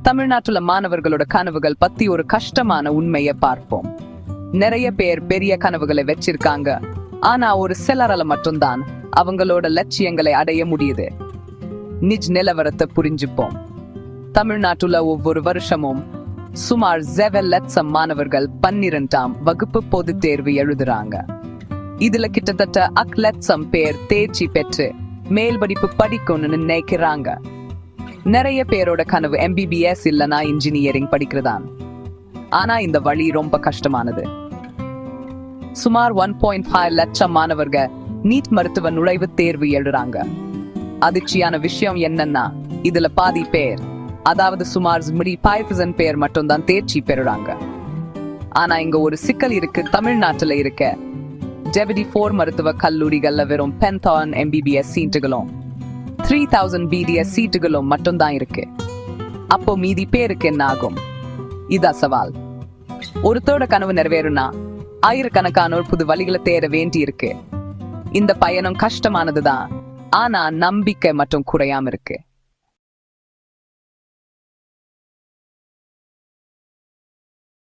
தமிழ்நாட்டுல மாணவர்களோட கனவுகள் பத்தி ஒரு கஷ்டமான உண்மையை பார்ப்போம். நிறைய பேர் பெரிய கனவுகளை வச்சிருக்காங்க, ஆனா ஒரு சிலரால மட்டும்தான் அவங்களோட லட்சியங்களை அடைய முடியுது. நிஜ நிலவரத்தை புரிஞ்சுப்போம். தமிழ்நாட்டுல ஒவ்வொரு வருஷமும் சுமார் 7 லட்சம் மாணவர்கள் 12ஆம் வகுப்பு பொதுத் தேர்வு எழுதுறாங்க. இதுல கிட்டத்தட்ட 8 லட்சம் பேர் தேர்ச்சி பெற்று மேல் படிப்பு படிக்கணும்னு நினைக்கிறாங்க. நிறைய பேரோட கனவு MBBS இல்லனா இன்ஜினியரிங் படிக்கிறதான். ஆனா இந்த வழி ரொம்ப கஷ்டமானது. சுமார் 1.5 லட்சம் மாணவர்கள் நீட் மருத்துவ நுழைவுத் தேர்வு எழுதுறாங்க. அதிர்ச்சியான விஷயம் என்னன்னா, இதுல பாதி பேர், அதாவது சுமார் 5,000 பேர் மட்டும்தான் தேர்ச்சி பெறுறாங்க. ஆனா இங்க ஒரு சிக்கல் இருக்கு. தமிழ்நாட்டுல இருக்க 74 மருத்துவ கல்லூரிகள்ல வெறும் 10,000 MBBS சீட்டுகளும் 3,000 BDS சீட்டுகளும் மட்டும்தான் இருக்கு. அப்போ மீதி பேருக்கு என்ன ஆகும்? இதா சவால். ஒருத்தோட கனவு நிறைவேறுனா ஆயிரக்கணக்கானோர் புது வழிகளை தேட வேண்டி இருக்கு. இந்த பயணம் கஷ்டமானதுதான், ஆனா நம்பிக்கை மட்டும் குறையாம இருக்கு.